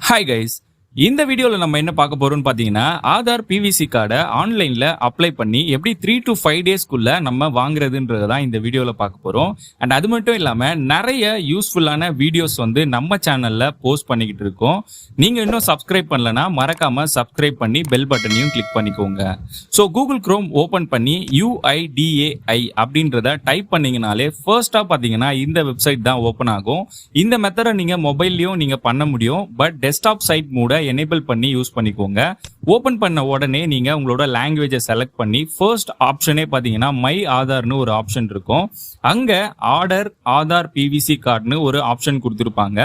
Hi guys, இந்த வீடியோல நம்ம என்ன பார்க்க போறோம்னு பாத்தீங்கன்னா ஆதார் PVC கார்டை ஆன்லைன்ல அப்ளை பண்ணி எப்படி 3 to 5 டேஸ்க்குள்ள நம்ம வாங்குறதுன்றத தான் இந்த வீடியோல பார்க்க போறோம். அண்ட் அது மட்டும் இல்லாம நிறைய யூஸ்ஃபுல்லான வீடியோஸ் வந்து நம்ம சேனல்ல போஸ்ட் பண்ணிக்கிட்டு இருக்கோம். நீங்க இன்னும் சப்ஸ்கிரைப் பண்ணலனா மறக்காம சப்ஸ்கிரைப் பண்ணி பெல் பட்டனையும் கிளிக் பண்ணிக்கோங்க. ஸோ கூகுள் குரோம் ஓபன் பண்ணி UIDAI அப்படின்றத டைப் பண்ணீங்கனாலே ஃபர்ஸ்டா பாத்தீங்கன்னா இந்த வெப்சைட் தான் ஓபன் ஆகும். இந்த மெத்தடை நீங்க மொபைல்லயும் நீங்க பண்ண முடியும். பட் டெஸ்க்டாப் சைட் மூட எனேபிள் பண்ணி யூஸ் பண்ணிக்கோங்க. ஓபன் பண்ண உடனே நீங்க உங்களோட லாங்குவேஜை செலக்ட் பண்ணி ஃபர்ஸ்ட் ஆப்ஷனே பாத்தீங்கன்னா மை ஆதார்னு ஒரு ஆப்ஷன் இருக்கும். அங்க ஆதார் PVC கார்டுன்னு ஒரு ஆப்ஷன் கொடுத்துருப்பாங்க.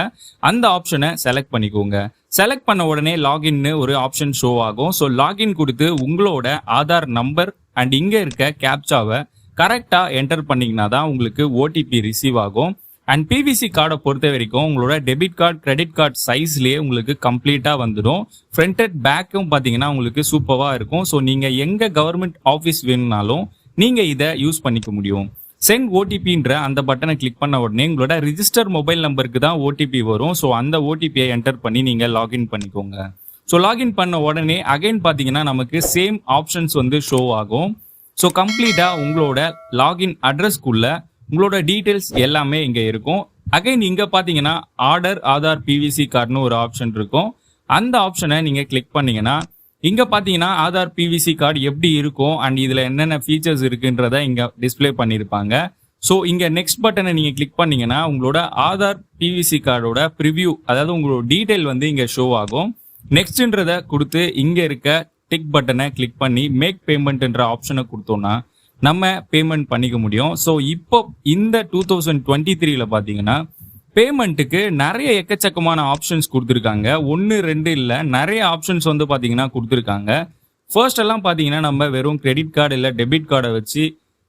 அந்த ஆப்ஷனை செலக்ட் பண்ணிக்கோங்க. செலக்ட் பண்ண உடனே லாகின்னு ஒரு ஆப்ஷன் ஷோ ஆகும். ஸோ லாகின் கொடுத்து உங்களோட ஆதார் நம்பர் அண்ட் இங்க இருக்க கேப்சாவை கரெக்டா என்டர் பண்ணீங்கன்னா தான் உங்களுக்கு OTP ரிசீவ் ஆகும். அண்ட் PVC கார்டை பொறுத்த வரைக்கும் உங்களோட டெபிட் கார்டு கிரெடிட் கார்டு சைஸ்லேயே உங்களுக்கு கம்ப்ளீட்டாக வந்துடும். ஃப்ரண்ட் அண்ட் பேக்கும் பார்த்தீங்கன்னா உங்களுக்கு சூப்பராக இருக்கும். ஸோ நீங்கள் எங்கே கவர்மெண்ட் ஆஃபீஸ் வேணும்னாலும் நீங்கள் இதை யூஸ் பண்ணிக்க முடியும். சென்ட் OTPன்ற அந்த பட்டனை கிளிக் பண்ண உடனே உங்களோட ரிஜிஸ்டர் மொபைல் நம்பருக்கு தான் OTP வரும். ஸோ அந்த OTPயை என்டர் பண்ணி நீங்கள் லாகின் பண்ணிக்கோங்க. ஸோ லாகின் பண்ண உடனே அகைன் பார்த்தீங்கன்னா நமக்கு சேம் ஆப்ஷன்ஸ் வந்து ஷோ ஆகும். ஸோ கம்ப்ளீட்டாக உங்களோட லாகின் அட்ரஸ்க்குள்ள உங்களோட டீடைல்ஸ் எல்லாமே இங்க இருக்கும். அகைன் இங்க பாத்தீங்கன்னா ஆதார் PVC கார்டுன்னு ஒரு ஆப்ஷன் இருக்கும். அந்த ஆப்ஷனை நீங்க கிளிக் பண்ணீங்கன்னா இங்க பாத்தீங்கன்னா ஆதார் PVC கார்டு எப்படி இருக்கும் அண்ட் இதுல என்னென்ன ஃபீச்சர்ஸ் இருக்குன்றத இங்க டிஸ்பிளே பண்ணிருப்பாங்க. ஸோ இங்க நெக்ஸ்ட் பட்டனை நீங்க கிளிக் பண்ணீங்கன்னா உங்களோட ஆதார் PVC கார்டோட ப்ரிவியூ, அதாவது உங்களோட டீடைல் வந்து இங்க ஷோ ஆகும். நெக்ஸ்ட்ன்றத கொடுத்து இங்க இருக்க டிக் பட்டனை கிளிக் பண்ணி மேக் பேமெண்ட்ன்ற ஆப்ஷனை கொடுத்தோம்னா நம்ம பேமெண்ட் பண்ணிக்க முடியும். ஸோ இப்போ இந்த 2023ல பார்த்தீங்கன்னா பேமெண்ட்டுக்கு நிறைய எக்கச்சக்கமான ஆப்ஷன்ஸ் கொடுத்துருக்காங்க. 1 2 இல்லை, நிறைய ஆப்ஷன்ஸ் வந்து பார்த்தீங்கன்னா கொடுத்துருக்காங்க. ஃபர்ஸ்ட் எல்லாம் பார்த்தீங்கன்னா நம்ம வெறும் கிரெடிட் கார்டு இல்லை டெபிட் கார்டை வச்சு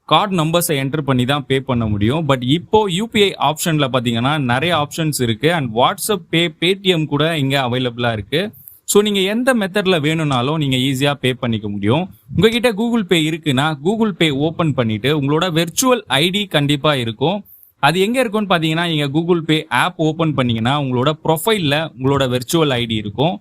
கார்டு நம்பர்ஸை என்டர் பண்ணி தான் பே பண்ண முடியும். பட் இப்போ UPI ஆப்ஷனில் பார்த்தீங்கன்னா நிறைய ஆப்ஷன்ஸ் இருக்கு. அண்ட் வாட்ஸ்அப் பே, பேடிஎம் கூட இங்கே அவைலபிளாக இருக்கு. ஸோ நீங்கள் எந்த மெத்தடில் வேணும்னாலும் நீங்கள் ஈஸியாக பே பண்ணிக்க முடியும். உங்ககிட்ட கூகுள் பே இருக்குன்னா கூகுள் பே ஓப்பன் பண்ணிட்டு உங்களோட வெர்ச்சுவல் ஐடி கண்டிப்பாக இருக்கும். அது எங்கே இருக்குன்னு பார்த்தீங்கன்னா நீங்கள் கூகுள் பே ஆப் ஓப்பன் பண்ணீங்கன்னா உங்களோட ப்ரொஃபைலில் உங்களோட வெர்ச்சுவல் ஐடி இருக்கும்.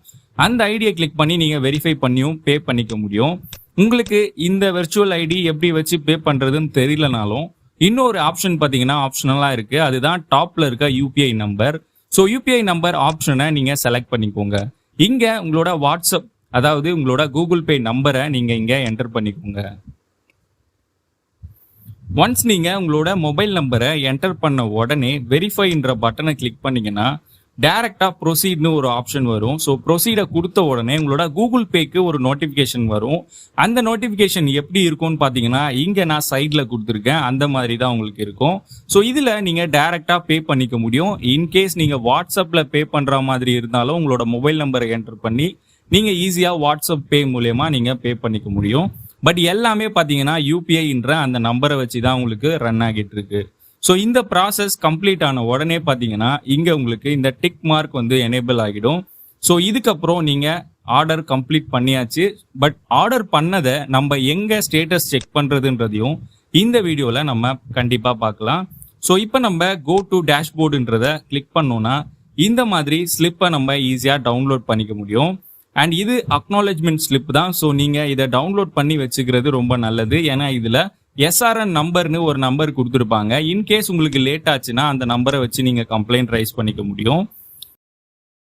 அந்த ஐடியை கிளிக் பண்ணி நீங்கள் வெரிஃபை பண்ணியும் பே பண்ணிக்க முடியும். உங்களுக்கு இந்த வெர்ச்சுவல் ஐடி எப்படி வச்சு பே பண்ணுறதுன்னு தெரியலனாலும் இன்னொரு ஆப்ஷன் பார்த்தீங்கன்னா ஆப்ஷனலாக இருக்குது. அதுதான் டாப்பில் இருக்க UPI number. So UPI number ஆப்ஷனை நீங்கள் செலக்ட் பண்ணிக்கோங்க. இங்க உங்களோட வாட்ஸ்அப், அதாவது உங்களோட கூகுள் பே நம்பரை நீங்க இங்க என்டர் பண்ணிக்கோங்க. ஒன்ஸ் நீங்க உங்களோட மொபைல் நம்பரை என்டர் பண்ண உடனே வெரிஃபைன்ற பட்டனை கிளிக் பண்ணீங்கன்னா டைரக்டா ப்ரொசீட்னு ஒரு ஆப்ஷன் வரும். ஸோ ப்ரொசீடை கொடுத்த உடனே உங்களோட கூகுள் பேக்கு ஒரு நோட்டிஃபிகேஷன் வரும். அந்த நோட்டிஃபிகேஷன் எப்படி இருக்கும்னு பார்த்தீங்கன்னா இங்கே நான் சைடில் கொடுத்துருக்கேன், அந்த மாதிரி தான் உங்களுக்கு இருக்கும். ஸோ இதில் நீங்கள் டைரக்டா பே பண்ணிக்க முடியும். இன்கேஸ் நீங்கள் வாட்ஸ்அப்பில் பே பண்ணுற மாதிரி இருந்தாலும் உங்களோட மொபைல் நம்பரை என்டர் பண்ணி நீங்கள் ஈஸியாக வாட்ஸ்அப் பே மூலயமா நீங்கள் பே பண்ணிக்க முடியும். பட் எல்லாமே பார்த்தீங்கன்னா UPIன்ற அந்த நம்பரை வச்சு தான் உங்களுக்கு ரன் ஆகிட்டு இருக்கு. ஸோ இந்த ப்ராசஸ் கம்ப்ளீட் ஆன உடனே பார்த்தீங்கன்னா இங்கே உங்களுக்கு இந்த டிக் மார்க் வந்து எனேபிள் ஆகிடும். ஸோ இதுக்கப்புறம் நீங்கள் ஆர்டர் கம்ப்ளீட் பண்ணியாச்சு. பட் ஆர்டர் பண்ணதை நம்ம எங்கே ஸ்டேட்டஸ் செக் பண்ணுறதுன்றதையும் இந்த வீடியோவில் நம்ம கண்டிப்பாக பார்க்கலாம். ஸோ இப்போ நம்ம கோ டு டேஷ்போர்டுன்றத கிளிக் பண்ணோன்னா இந்த மாதிரி ஸ்லிப்பை நம்ம ஈஸியாக டவுன்லோட் பண்ணிக்க முடியும். அண்ட் இது அக்னாலஜ்மெண்ட் ஸ்லிப் தான். ஸோ நீங்கள் இதை டவுன்லோட் பண்ணி வச்சுக்கிறது ரொம்ப நல்லது. ஏன்னா இதில் SRN நம்பர்னு ஒரு நம்பர் கொடுத்துருப்பாங்க. இன்கேஸ் உங்களுக்கு லேட் ஆச்சுன்னா அந்த நம்பரை வச்சு நீங்கள் கம்ப்ளைண்ட் ரைஸ் பண்ணிக்க முடியும்.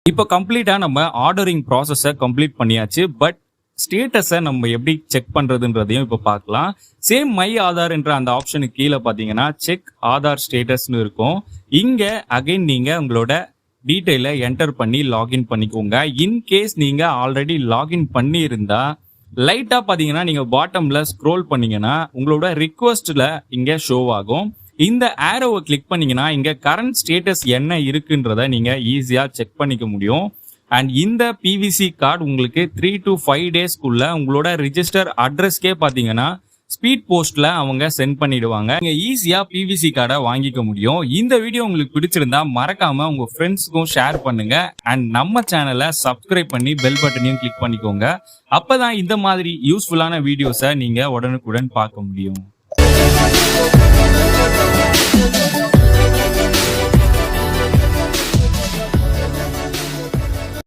இப்போ கம்ப்ளீட்டாக நம்ம ஆர்டரிங் ப்ராசஸை கம்ப்ளீட் பண்ணியாச்சு. பட் ஸ்டேட்டஸை நம்ம எப்படி செக் பண்ணுறதுன்றதையும் இப்போ பார்க்கலாம். சேம் மை ஆதார் என்ற அந்த ஆப்ஷனுக்கு கீழே பார்த்தீங்கன்னா செக் ஆதார் ஸ்டேட்டஸ்னு இருக்கும். இங்கே அகைன் நீங்கள் உங்களோட டீட்டெயிலை என்டர் பண்ணி லாகின் பண்ணிக்கோங்க. இன்கேஸ் நீங்கள் ஆல்ரெடி லாகின் பண்ணியிருந்தா லைட்டா பாத்தீங்கன்னா நீங்க பாட்டம்ல ஸ்க்ரோல் பண்ணீங்கன்னா உங்களோட ரிக்வெஸ்ட்ல இங்க ஷோ ஆகும். இந்த ஆரோவை கிளிக் பண்ணீங்கன்னா இங்க கரண்ட் ஸ்டேட்டஸ் என்ன இருக்குன்றத நீங்க ஈஸியா செக் பண்ணிக்க முடியும். அண்ட் இந்த PVC கார்டு உங்களுக்கு 3 to 5 டேஸ்க்குள்ள உங்களோட ரிஜிஸ்டர் அட்ரஸ்க்கே பாத்தீங்கன்னா ஸ்பீட் போஸ்ட்ல அவங்க சென்ட் பண்ணிடுவாங்க. நீங்க ஈஸியா PVC கார்டை வாங்கிக்க முடியும். இந்த வீடியோ உங்களுக்கு பிடிச்சிருந்தா மறக்காம உங்க ஃப்ரெண்ட்ஸ்க்கும் ஷேர் பண்ணுங்க. அண்ட் நம்ம சேனலை சப்ஸ்கிரைப் பண்ணி பெல் பட்டனையும் கிளிக் பண்ணிக்கோங்க. அப்பதான் இந்த மாதிரி யூஸ்ஃபுல்லான வீடியோஸை நீங்க உடனுக்குடன் பார்க்க முடியும்.